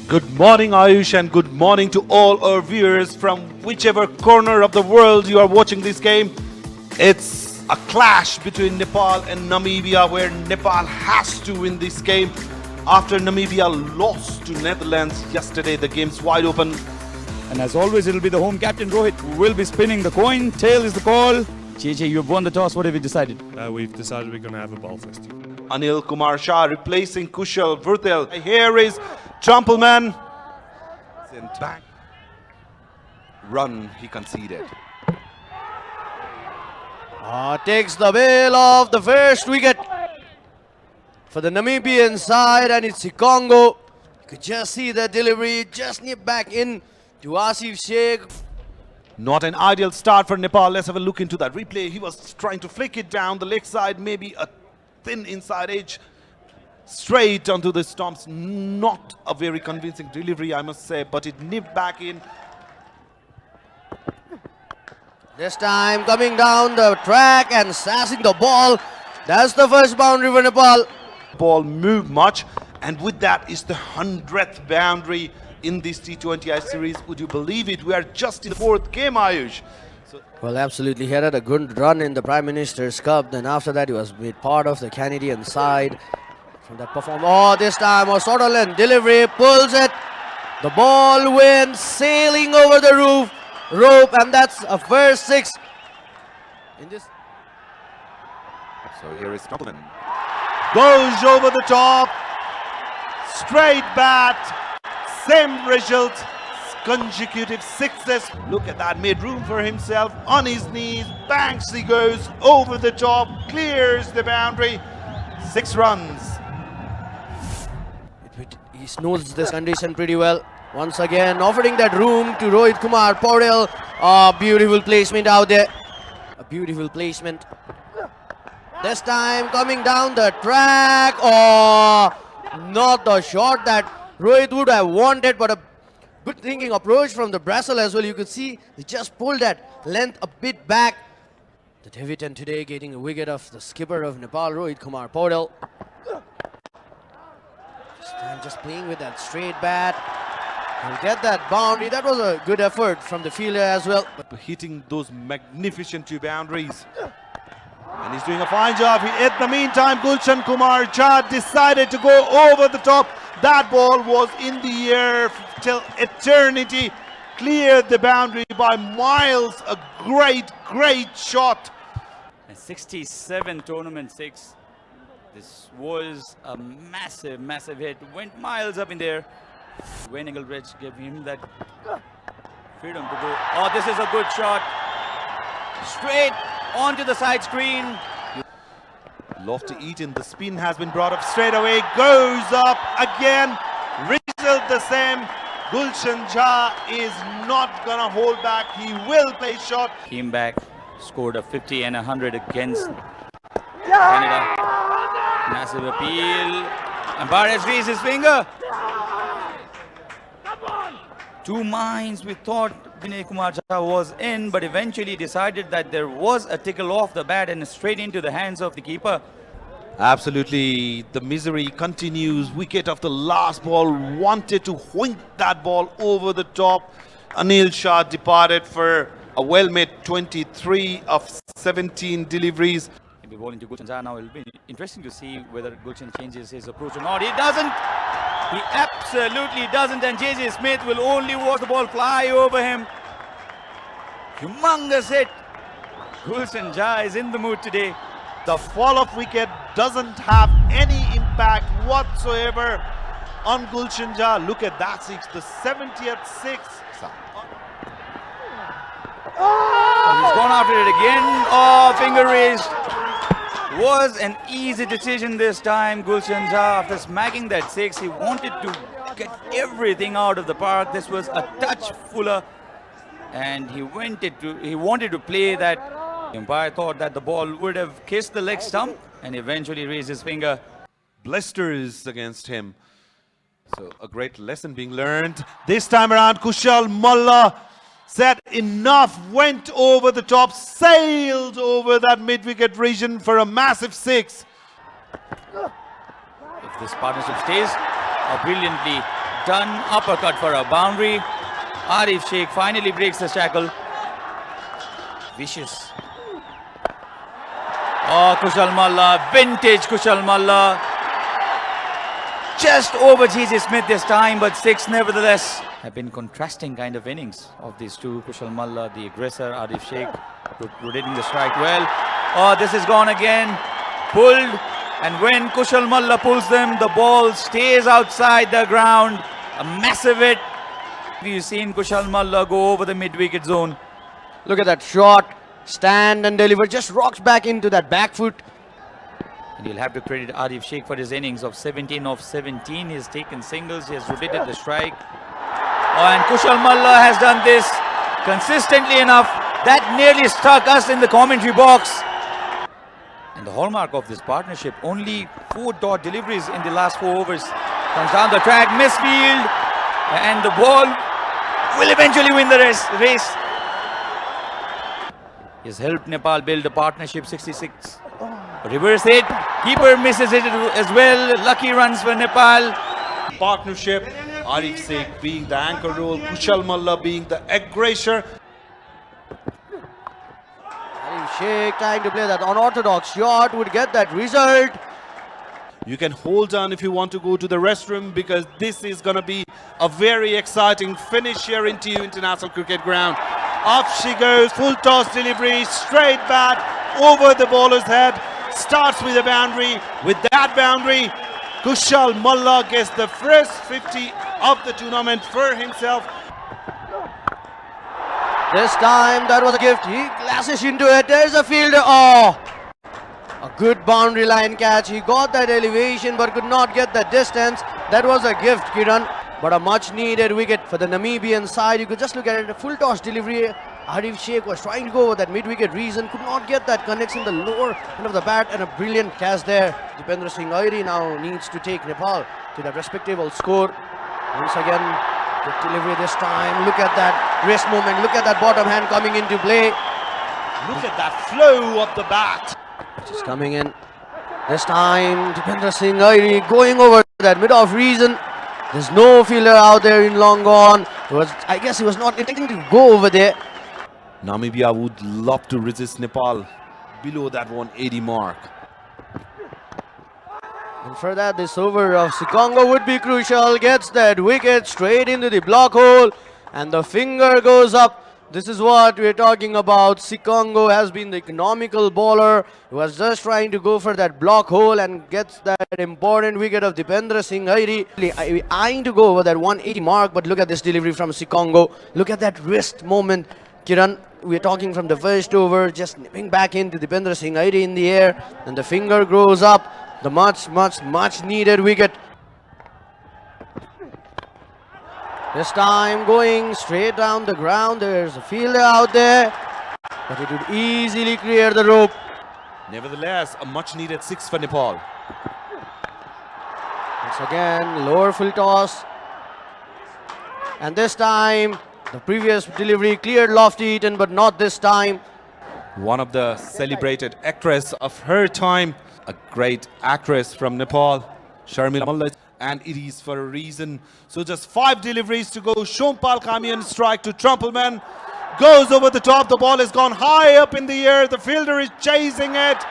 Good morning, Ayush, and good morning to all our viewers from whichever corner of the world you are watching this game. It's a clash between Nepal and Namibia, where Nepal has to win this game. After Namibia lost to Netherlands yesterday, the game's wide open. And as always, it'll be the home captain Rohit who will be spinning the coin. Tail is the call. JJ, you've won the toss. What have you decided? We've decided we're going to have a ball first. Anil Kumar Shah replacing Kushal Vurtel. Here is Trumpelman. Back. Run he conceded. Takes the bail of the first wicket for the Namibian side, and it's Congo. You could just see the delivery, just nip back in to Asif Sheikh. Not an ideal start for Nepal. Let's have a look into that replay. He was trying to flick it down the leg side, maybe a thin inside edge, straight onto the stumps. Not a very convincing delivery, I must say, but it nipped back in. This time coming down the track and sassing the ball. That's the first boundary for Nepal. Ball moved much, and with that is the 100th boundary in this T20I series. Would you believe it? We are just in the fourth game, Ayush. Well, absolutely. He had a good run in the Prime Minister's Cup. Then after that, he was made part of the Canadian side. From that performance, this time a Sutherland delivery, pulls it. The ball went sailing over the rope, and that's a first six. In this. So here is Trumpelman. Goes over the top. Straight bat. Same result. Consecutive sixes. Look at that. Made room for himself on his knees. Banks he goes over the top. Clears the boundary. 6 runs. He knows this condition pretty well. Once again, offering that room to Rohit Kumar Paudel. Beautiful placement out there. A beautiful placement. This time coming down the track. Not the shot that Rohit would have wanted, but a good thinking approach from the Brazil as well. You could see he just pulled that length a bit back. The Tibetan today getting a wicket of the skipper of Nepal, Rohit Kumar Paudel. Just playing with that straight bat. He'll get that boundary. That was a good effort from the fielder as well. But hitting those magnificent 2 boundaries. And he's doing a fine job. In the meantime, Gulshan Kumar Jha decided to go over the top. That ball was in the air till eternity. Cleared the boundary by miles. A great shot. And 67 tournament 6. This was a massive hit. Went miles up in there. Wayne Engelbrecht gave him that freedom to go. This is a good shot. Straight onto the side screen. Love to eat in. The spin has been brought up straight away. Goes up again. Result the same. Gulshan Jha is not gonna hold back. He will play shot. Came back, scored a 50 and 100 against Canada. Massive appeal. And Barres raised his finger. 2 minds. We thought Vinay Kumar Jha was in, but eventually decided that there was a tickle off the bat and straight into the hands of the keeper. Absolutely, the misery continues. Wicket of the last ball, wanted to wink that ball over the top. Anil Shah departed for a well-made 23 of 17 deliveries. He'll be bowling to Gulshan Jha now. It'll be interesting to see whether Gulshan changes his approach or not. He doesn't. He absolutely doesn't, and JJ Smith will only watch the ball fly over him. Humongous hit. Gulshan Jha is in the mood today. The fall-off wicket doesn't have any impact whatsoever on Gulshan Jha. Look at that six, the 70th six. He's gone after it again. Finger raised. Was an easy decision this time. Gulshan Jha, after smacking that 6, he wanted to get everything out of the park. This was a touch fuller, and he wanted to play that. The umpire thought that the ball would have kissed the leg stump and eventually raised his finger. Blisters against him. So a great lesson being learned. This time around, Kushal Malla said enough, went over the top, sailed over that mid-wicket region for a massive 6. If this partnership stays, a brilliantly stun uppercut for a boundary. Arif Sheikh finally breaks the shackle. Vicious. Oh, Kushal Malla, vintage Kushal Malla. Just over G.J. Smith this time, but 6 nevertheless. Have been contrasting kind of innings of these two. Kushal Malla, the aggressor, Arif Sheikh, rotating the strike well. Oh, this is gone again. Pulled. And when Kushal Malla pulls them, the ball stays outside the ground. A massive hit. We've seen Kushal Malla go over the mid-wicket zone. Look at that shot. Stand and deliver. Just rocks back into that back foot. And you'll have to credit Arif Sheikh for his innings of 17 of 17. He has taken singles. He has rotated the strike. Oh, and Kushal Malla has done this consistently enough. That nearly struck us in the commentary box. And the hallmark of this partnership, only 4 dot deliveries in the last 4 overs. Comes down the track, misfield. And the ball will eventually win the race. He has helped Nepal build a partnership 66. Reverse hit. Keeper misses it as well. Lucky runs for Nepal. Partnership, Arif Sheikh being the anchor role, Kushal Malla being the aggressor. Arif Sheikh trying to play that unorthodox shot, would get that result. You can hold on if you want to go to the restroom, because this is going to be a very exciting finish here in TU International Cricket Ground. Off she goes, full toss delivery, straight bat over the bowler's head. Starts with a boundary. With that boundary, Kushal Malla gets the first 50 of the tournament for himself. This time that was a gift. He glasses into it. There's a fielder. Oh, a good boundary line catch. He got that elevation but could not get the distance. That was a gift, Kiran. But a much needed wicket for the Namibian side. You could just look at it. A full toss delivery. Arif Sheikh was trying to go over that mid-wicket reason. Could not get that connection, the lower end of the bat, and a brilliant catch there. Dipendra Singh Airi now needs to take Nepal to that respectable score. Once again, the delivery this time. Look at that wrist movement. Look at that bottom hand coming into play. Look at that flow of the bat. Just coming in. This time, Dipendra Singh Airi going over that mid-off reason. There's no fielder out there in long gone. I guess he was not intending to go over there. Namibia would love to resist Nepal below that 180 mark. And for that, this over of Sikongo would be crucial. Gets that wicket straight into the block hole. And the finger goes up. This is what we're talking about. Sikongo has been the economical bowler. He was just trying to go for that block hole and gets that important wicket of Dipendra Singh Airi. Eyeing to go over that 180 mark, but look at this delivery from Sikongo. Look at that wrist moment. Kiran, we're talking from the first over, just nipping back into Dipendra Singh Airi in the air. And the finger grows up. The much needed wicket. This time going straight down the ground. There's a fielder out there, but it would easily clear the rope. Nevertheless, a much needed 6 for Nepal. Once again, lower full toss. And this time, the previous delivery cleared Lofty Eaton, but not this time. One of the celebrated actress of her time, a great actress from Nepal, Sharmila Malla. And it is for a reason. So just 5 deliveries to go. Shompal Kami on strike to Trumpelman. Goes over the top. The ball has gone high up in the air. The fielder is chasing it.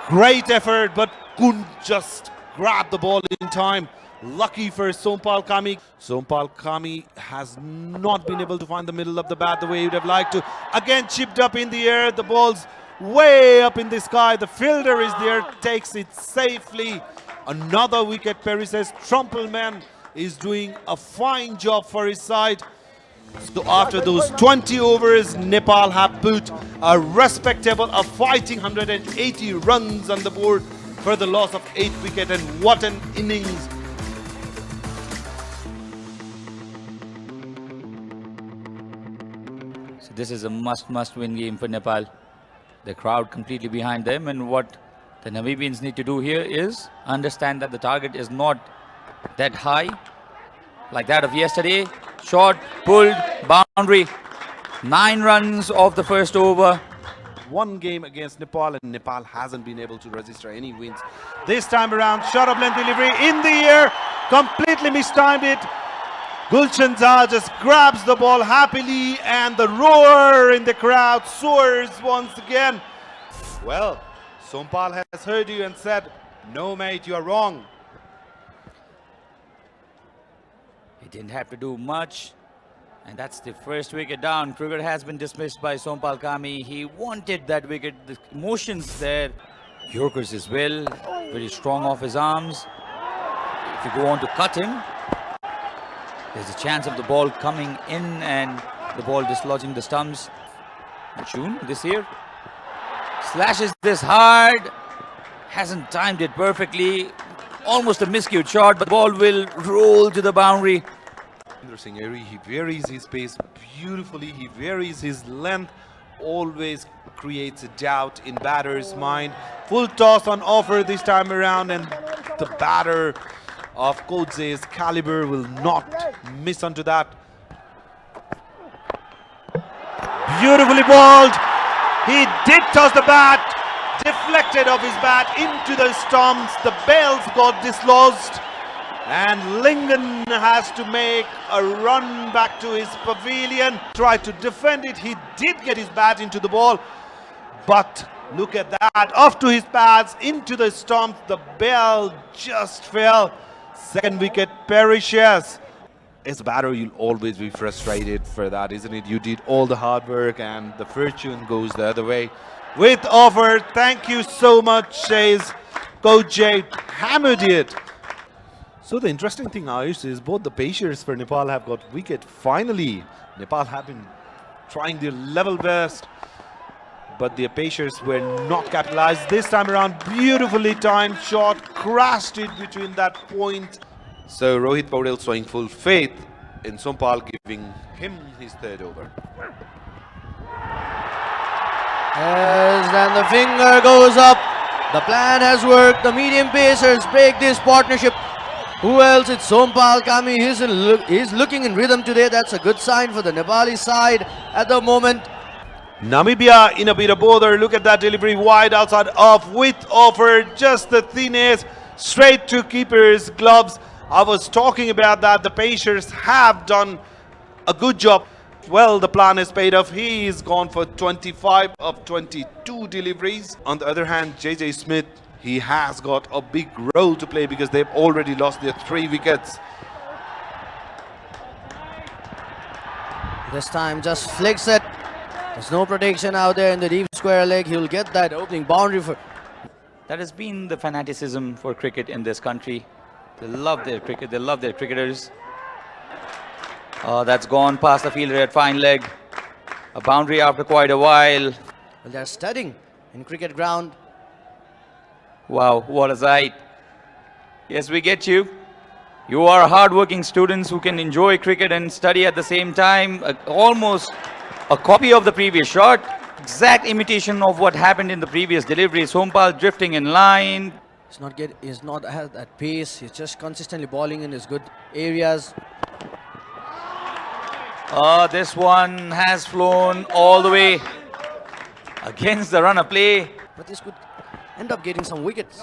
Great effort, but couldn't just grab the ball in time. Lucky for Shompal Kami. Shompal Kami has not been able to find the middle of the bat the way he would have liked to. Again chipped up in the air. The ball's way up in the sky. The fielder is there. Takes it safely. Another wicket. Perry says Trumpelman is doing a fine job for his side. So after those 20 overs, Nepal have put a respectable, a fighting 180 runs on the board for the loss of 8 wicket. And what an innings. So this is a must win game for Nepal. The crowd completely behind them, and what the Namibians need to do here is understand that the target is not that high like that of yesterday. Shot, pulled, boundary. 9 runs off the first over. One game against Nepal, and Nepal hasn't been able to register any wins. This time around, shot of length delivery in the air. completely mistimed it. Gulshan Jha just grabs the ball happily, and the roar in the crowd soars once again. Well, Sompal has heard you and said, "No, mate, you are wrong." He didn't have to do much. And that's the first wicket down. Cricket has been dismissed by Sompal Kami. He wanted that wicket. The emotions there. Yorkers as well. Very strong off his arms. If you go on to cut him, there's a chance of the ball coming in and the ball dislodging the stumps. In June this year. Slashes this hard. Hasn't timed it perfectly. Almost a miscued shot, but the ball will roll to the boundary. Singh Airy, he varies his pace beautifully, he varies his length, always creates a doubt in batter's mind. Full toss on offer this time around, and the batter of Kodze's caliber will not miss onto that. Beautifully bowled. He did toss the bat, deflected off his bat into the stumps. The bails got dislodged, and Lingan has to make a run back to his pavilion. Tried to defend it. He did get his bat into the ball, but look at that, off to his pads, into the stumps. The bail just fell. Second wicket perishes. As a batter, you'll always be frustrated for that, isn't it? You did all the hard work and the fortune goes the other way. With offer, thank you so much, says Coach Jay. Hammered it. So the interesting thing, Ayush, is both the Pacers for Nepal have got wicket. Finally, Nepal have been trying their level best, but the Pacers were not capitalized. This time around, beautifully timed shot, crashed it between that point. So Rohit Paudel showing full faith in Sompal, giving him his third over. Yes, and the finger goes up. The plan has worked. The medium pacers break this partnership. Who else? It's Sompal Kami. He's looking in rhythm today. That's a good sign for the Nepali side at the moment. Namibia in a bit of bother. Look at that delivery wide outside off with offer. Just the thinnest, straight to keeper's gloves. I was talking about that. The Pacers have done a good job. Well, the plan is paid off. He's gone for 25 of 22 deliveries. On the other hand, JJ Smith, he has got a big role to play because they've already lost their 3 wickets. This time just flicks it. There's no protection out there in the deep square leg. He'll get that opening boundary for... That has been the fanaticism for cricket in this country. They love their cricket. They love their cricketers. That's gone past the fielder at fine leg. A boundary after quite a while. Well, they're studying in cricket ground. Wow, what a sight. Yes, we get you. You are hard-working students who can enjoy cricket and study at the same time. Almost a copy of the previous shot. Exact imitation of what happened in the previous delivery. Sompal drifting in line. He's not at that pace. He's just consistently bowling in his good areas. This one has flown all the way against the run of play. But this could end up getting some wickets.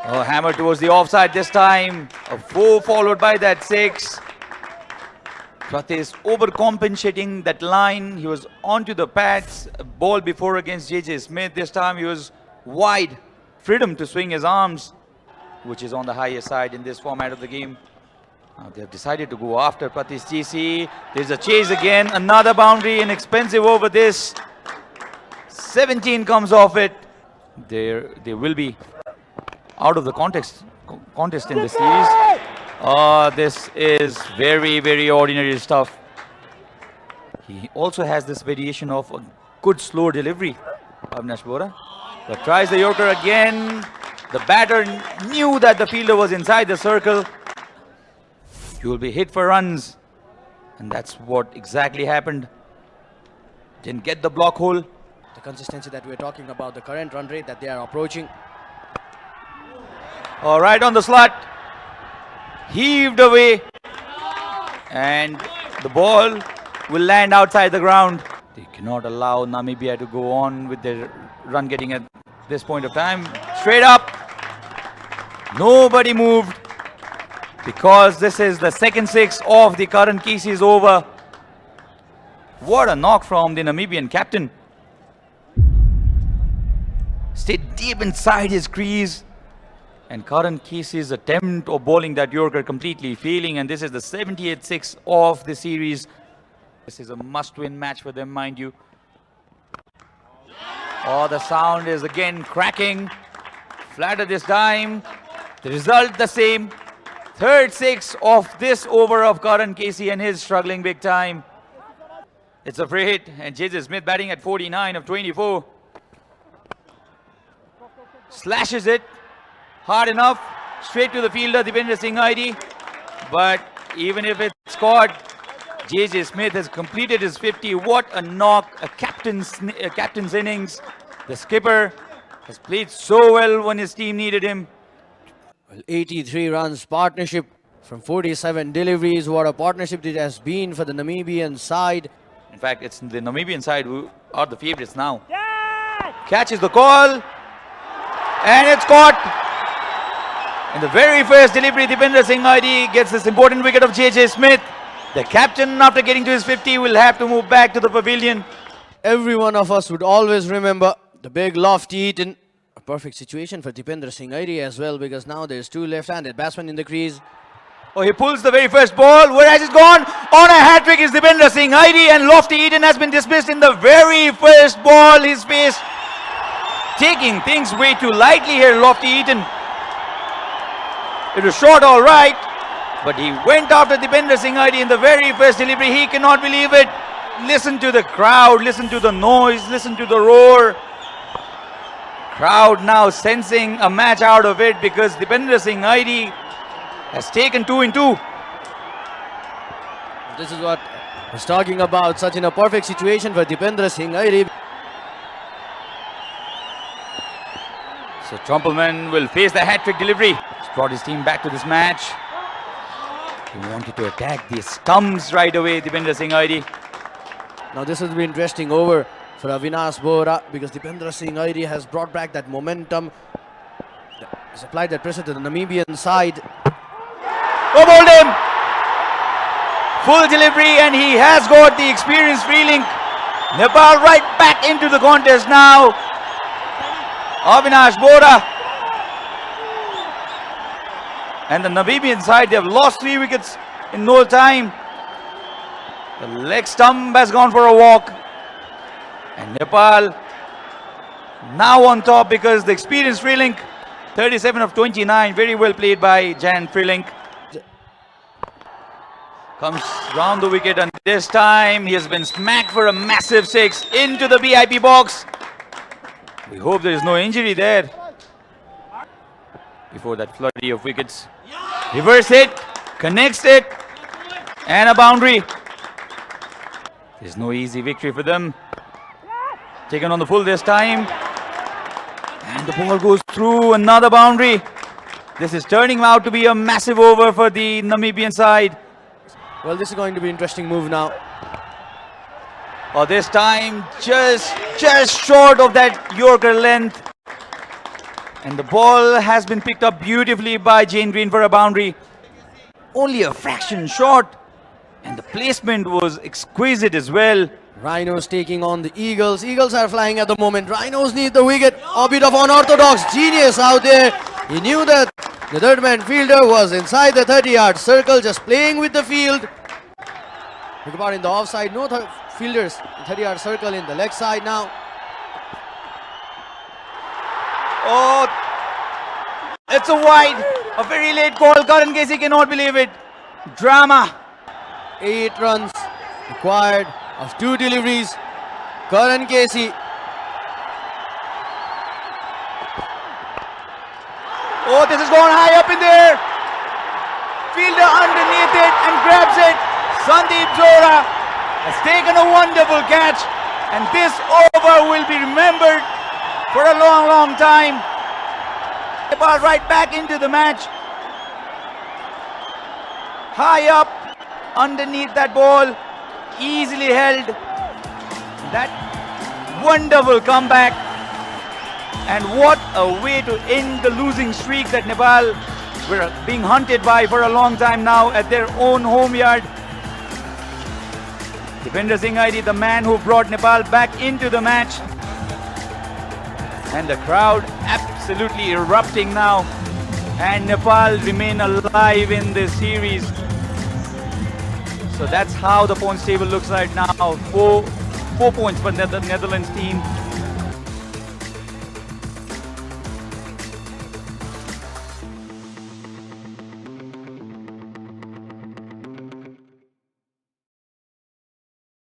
Hammer towards the offside this time. A 4 followed by that 6. Pratesh overcompensating that line. He was onto the pads. A ball before against JJ Smith. This time he was wide. Freedom to swing his arms, which is on the higher side in this format of the game. Now they have decided to go after Pratesh GC. There's a chase again. Another boundary, inexpensive over this. 17 comes off it. They will be out of the contest in this series. This is very, very ordinary stuff. He also has this variation of a good slow delivery. Avinash Bora. But tries the Yorker again. The batter knew that the fielder was inside the circle. You will be hit for runs. And that's what exactly happened. Didn't get the block hole. The consistency that we're talking about, the current run rate that they are approaching. All right on the slot. Heaved away. And the ball will land outside the ground. They cannot allow Namibia to go on with their run getting at this point of time. Straight up. Nobody moved because this is the second six of the Karan Kesey's over. What a knock from the Namibian captain. Stayed deep inside his crease. And Karan Kesey's attempt of bowling that Yorker completely failing. And this is the 78th six of the series. This is a must-win match for them, mind you. Oh, the sound is again cracking. Flatter this time. The result the same. Third six of this over of Karan Kesey, and he's struggling big time. It's a free hit, and J.J. Smith batting at 49 of 24. Slashes it. Hard enough. Straight to the fielder, Dipendra Singh ID. But even if it's caught, J.J. Smith has completed his 50. What a knock. A captain's innings. The skipper has played so well when his team needed him. Well, 83 runs partnership from 47 deliveries. What a partnership it has been for the Namibian side. In fact, it's the Namibian side who are the favourites now. Catches the call. And it's caught. In the very first delivery, Dipendra Singh ID gets this important wicket of J.J. Smith. The captain, after getting to his 50, will have to move back to the pavilion. Every one of us would always remember the big lofty Eaton. A perfect situation for Dipendra Singh ID as well, because now there's two left-handed batsmen in the crease. Oh, he pulls the very first ball. Where has it gone? On a hat-trick is Dipendra Singh ID, and Lofty Eaton has been dismissed in the very first ball. His face taking things way too lightly here, Lofty Eaton. It was short all right, but he went after Dipendra Singh ID in the very first delivery. He cannot believe it. Listen to the crowd, listen to the noise, listen to the roar. Crowd now sensing a match out of it because Dipendra Singh ID has taken 2 in 2. This is what I was talking about. Such in a perfect situation for Dipendra Singh ID. So Trumpelman will face the hat-trick delivery. He's brought his team back to this match. He wanted to attack the stumps right away, Dipendra Singh ID. Now this will be interesting over for Avinash Bohra, because Dipendra Singh ID has brought back that momentum. He's applied that pressure to the Namibian side. Oh, bowled him! Full delivery, and he has got the experienced feeling. Nepal right back into the contest now. Avinash Bohra. And the Namibian side, they have lost 3 wickets in no time. The leg stump has gone for a walk. And Nepal now on top because the experienced Freelink, 37 of 29, very well played by Jan Freelink. Comes round the wicket, and this time he has been smacked for a massive 6 into the VIP box. We hope there is no injury there. Before that flurry of wickets. Reverse hit, connects it, and a boundary. There's no easy victory for them. Taken on the full this time. And the ball goes through, another boundary. This is turning out to be a massive over for the Namibian side. Well, this is going to be an interesting move now. Oh, this time just short of that Yorker length. And the ball has been picked up beautifully by Jane Green for a boundary. Only a fraction short. And the placement was exquisite as well. Rhinos taking on the Eagles. Eagles are flying at the moment. Rhinos need the wicket. A bit of unorthodox genius out there. He knew that the third man fielder was inside the 30-yard circle, just playing with the field. Look about in the offside. No fielders. 30-yard circle in the leg side now. Oh, it's a wide. A very late call. Karan Kesey cannot believe it. Drama. 8 runs required of 2 deliveries. Karan Kesey. Oh, this has gone high up in there. Fielder underneath it and grabs it. Sandeep Zora has taken a wonderful catch. And this over will be remembered for a long, long time. Nepal right back into the match. High up underneath that ball. Easily held. That wonderful comeback. And what a way to end the losing streak that Nepal were being hunted by for a long time now at their own home yard. Defender Singh Aidi, the man who brought Nepal back into the match. And the crowd absolutely erupting now. And Nepal remain alive in this series. So that's how the points table looks like now. Four points for the Netherlands team.